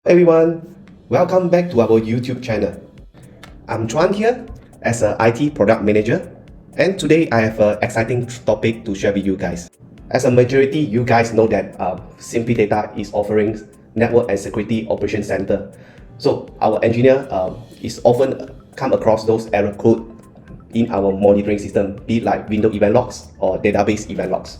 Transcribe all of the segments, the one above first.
Everyone, welcome back to our YouTube channel. I'm Chuan here as an IT product manager, and today I have an exciting topic to share with you guys. As a majority, you guys know that SimplyData is offering network and security operation center. So our engineer is often come across those error code in our monitoring system, be it like window event logs or database event logs.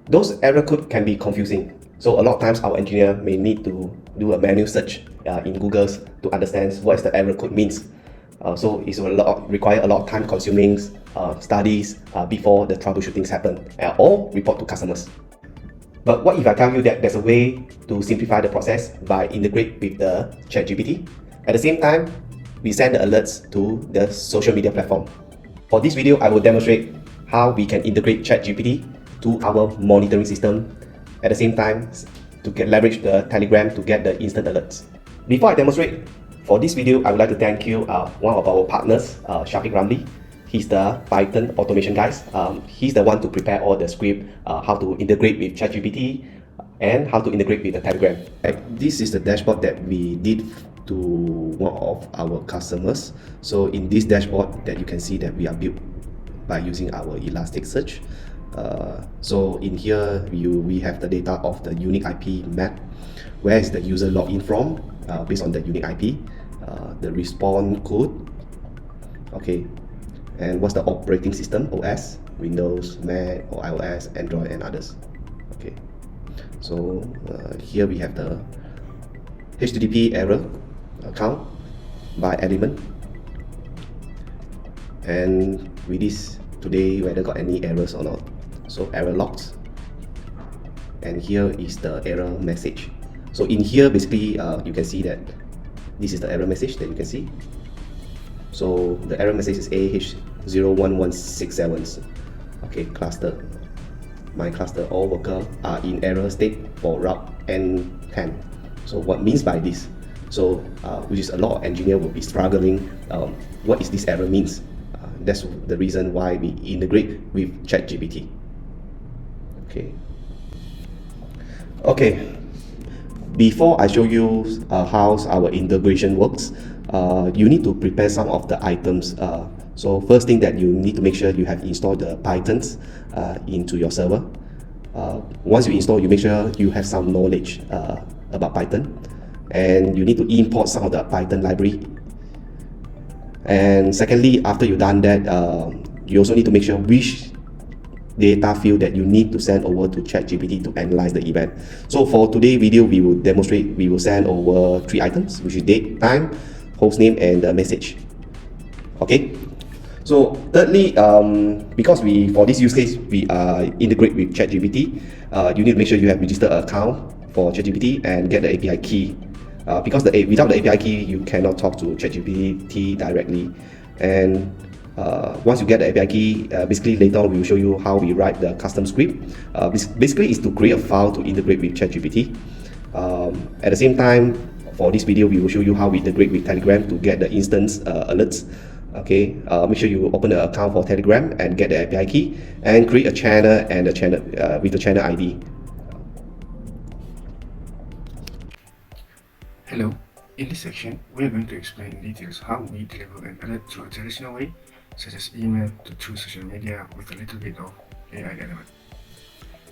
Those error code can be confusing. So a lot of times our engineer may need to do a manual search in Google to understand what the error code means. So it will require a lot of time consuming studies before the troubleshootings happen or report to customers. But what if I tell you that there's a way to simplify the process by integrate with the ChatGPT? At the same time, we send the alerts to the social media platform. For this video, I will demonstrate how we can integrate ChatGPT to our monitoring system at the same time to leverage the Telegram to get the instant alerts. Before I demonstrate, for this video, I would like to thank you, one of our partners, Shafiq Ramli. He's the Python automation guys. He's the one to prepare all the script, how to integrate with ChatGPT, and how to integrate with the Telegram. This is the dashboard that we did to one of our customers. So in this dashboard that you can see that we are built by using our Elasticsearch. So in here we have the data of the unique IP map. Where is the user login from based on the unique IP, the response code, okay, and what's the operating system, OS, Windows, Mac or iOS, Android and others. Okay, so here we have the HTTP error count by element, and with this today whether got any errors or not. So error logs, and here is the error message. So in here basically you can see that this is the error message that you can see. So the error message is AH01167. Okay, cluster, my cluster all worker are in error state for route N10. So what means by this? So which is a lot of engineer will be struggling, what is this error means. That's the reason why we integrate with ChatGPT. Okay, before I show you how our integration works, you need to prepare some of the items. So first thing that you need to make sure you have installed the Pythons into your server. Once you install, you make sure you have some knowledge about Python, and you need to import some of the Python library. And secondly, after you've done that, you also need to make sure which data field that you need to send over to ChatGPT to analyze the event. So for today's video, we will demonstrate, we will send over 3 items, which is date, time, host name, and the message. Okay. So thirdly, because for this use case, we integrate with ChatGPT, you need to make sure you have registered an account for ChatGPT and get the API key. Because without the API key, you cannot talk to ChatGPT directly. And once you get the API key, basically later on we will show you how we write the custom script. Basically is to create a file to integrate with ChatGPT. At the same time, for this video, we will show you how we integrate with Telegram to get the instant alerts. Okay, make sure you open the account for Telegram and get the API key and create a channel and the channel with the channel ID. Hello, in this section, we are going to explain in details how we deliver an alert through a traditional way, such as email to through social media with a little bit of AI element.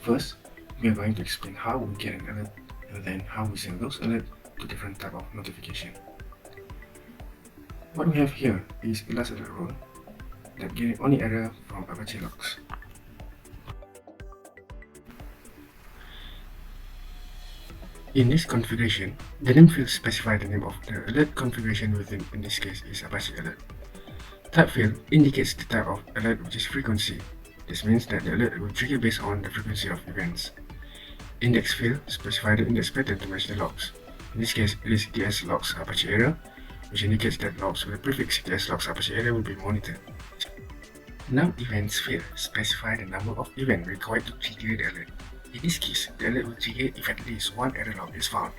First, we are going to explain how we get an alert and then how we send those alerts to different type of notification. What we have here is Elasticsearch role that get only error from Apache logs. In this configuration, the name field specifies the name of the alert configuration within, in this case, is Apache alert. Type field indicates the type of alert, which is frequency. This means that the alert will trigger based on the frequency of events. Index field specifies the index pattern to match the logs. In this case, it is CTS logs Apache error, which indicates that logs with the prefix CTS logs Apache error will be monitored. Now events field specify the number of events required to trigger the alert. In this case, the alert will trigger if at least one error log is found.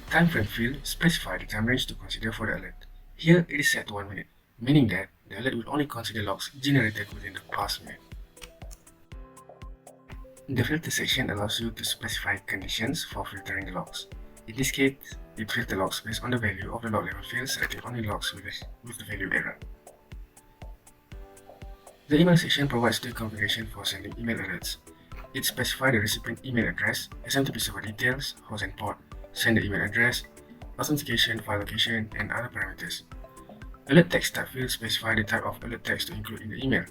Time frame field specifies the time range to consider for the alert. Here it is set to 1 minute, meaning that the alert will only consider logs generated within the past minute. The filter section allows you to specify conditions for filtering the logs. In this case, it filter logs based on the value of the log level field, selecting only logs with the value error. The email section provides the configuration for sending email alerts. It specifies the recipient email address, SMTP server details, host and port, sender email address, authentication, file location, and other parameters. Alert text type field specifies the type of alert text to include in the email.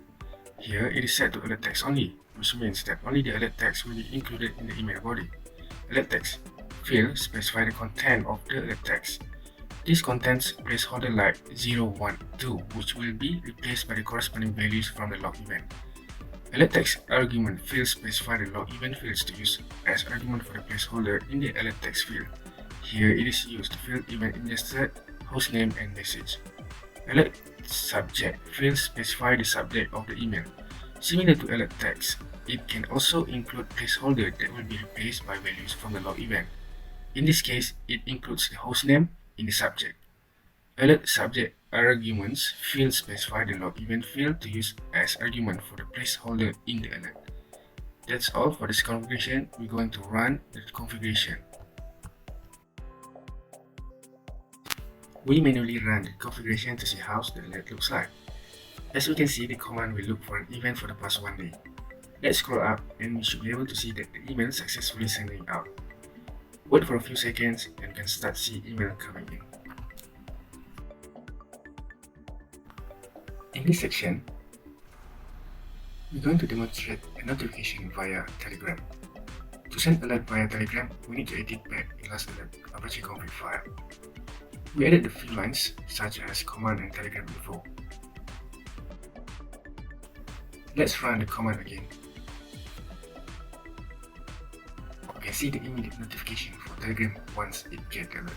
Here, it is set to alert text only, which means that only the alert text will be included in the email body. Alert text field specifies the content of the alert text. This contains placeholder like 0, 1, 2, which will be replaced by the corresponding values from the log event. Alert text argument field specifies the log event fields to use as argument for the placeholder in the alert text field. Here it is used to field event ingested, hostname, and message. Alert subject field specifies the subject of the email. Similar to alert text, it can also include placeholder that will be replaced by values from the log event. In this case, it includes the hostname in the subject. Alert subject arguments field specify the log event field to use as argument for the placeholder in the alert. That's all for this configuration. We're going to run the configuration. We manually run the configuration to see how the alert looks like. As we can see, the command will look for an event for the past 1 day. Let's scroll up and we should be able to see that the email successfully sending out. Wait for a few seconds and you can start to see email coming in. In this section, we're going to demonstrate a notification via Telegram. To send alert via Telegram, we need to edit back the last alert Apache config file. We added a few lines such as command and Telegram info. Let's run the command again. You can see the immediate notification for Telegram once it gets alert.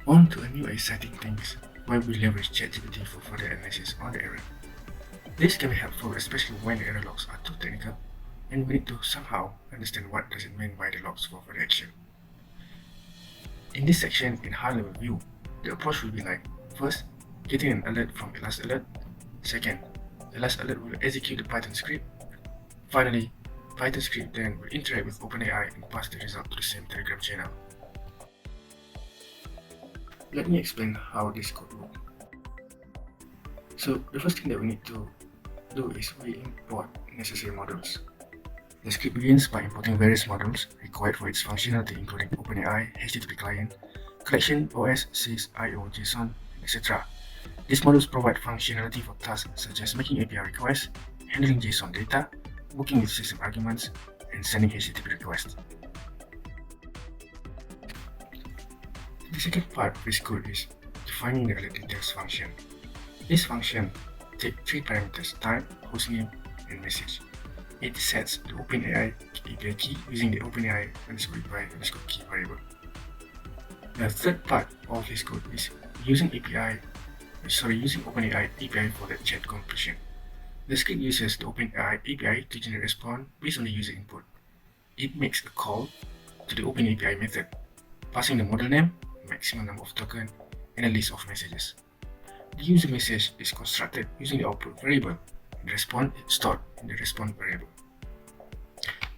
On to a new exciting things where we leverage ChatGPT for further analysis on the error. This can be helpful especially when the error logs are too technical and we need to somehow understand what does it mean by the logs for further action. In this section, in high-level view, the approach will be like, first, getting an alert from the last alert. Second, the last alert will execute the Python script. Finally, Python script then will interact with OpenAI and pass the result to the same Telegram channel. Let me explain how this code works. So the first thing that we need to do is we import necessary modules. The script begins by importing various modules required for its functionality including OpenAI, HTTP client, collection, OS, sys, IO, JSON, etc. These modules provide functionality for tasks such as making API requests, handling JSON data, working with system arguments, and sending HTTP requests. The second part of this code is defining the alert details function. This function takes 3 parameters: type, hostname, and message. It sets the OpenAI API key using the OpenAI _API_key variable. The third part of this code is using OpenAI API for the chat completion. The script uses the OpenAI API to generate a response based on the user input. It makes a call to the OpenAPI method, passing the model name, maximum number of tokens, and a list of messages. The user message is constructed using the output variable, and the response is stored in the response variable.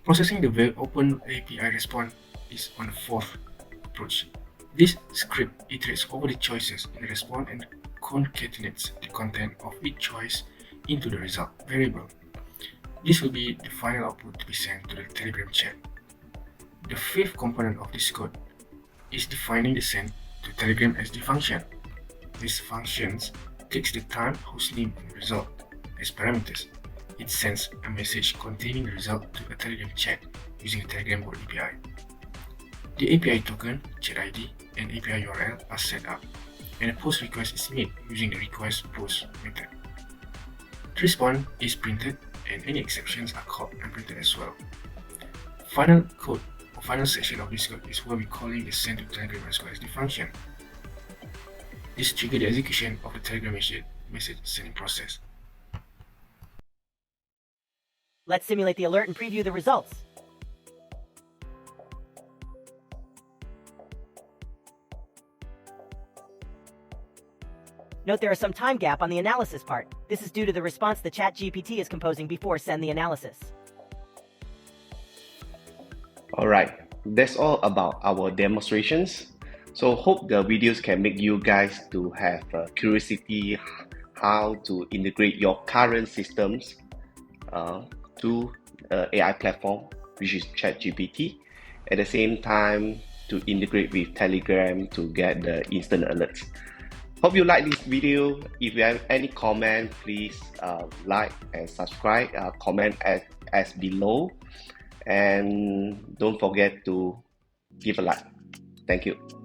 Processing the OpenAPI response is on the fourth approach. This script iterates over the choices in the response and concatenates the content of each choice into the result variable. This will be the final output to be sent to the Telegram chat. The fifth component of this code is defining the send to Telegram SD function. This function takes the time, hostname, and result as parameters. It sends a message containing the result to a Telegram chat using a Telegram bot API. The API token, chat ID, and API URL are set up, and a post request is made using the request post method. The response is printed, and any exceptions are called and printed as well. Final code or final section of this code is where we're calling the send to Telegram SD function. This triggers the execution of the Telegram message sending process. Let's simulate the alert and preview the results. Note there is some time gap on the analysis part. This is due to the response the ChatGPT is composing before send the analysis. Alright, that's all about our demonstrations. So hope the videos can make you guys to have curiosity how to integrate your current systems uh, to AI platform, which is ChatGPT. At the same time, to integrate with Telegram to get the instant alerts. Hope you like this video. If you have any comment, please like and subscribe. Comment as below, and don't forget to give a like. Thank you.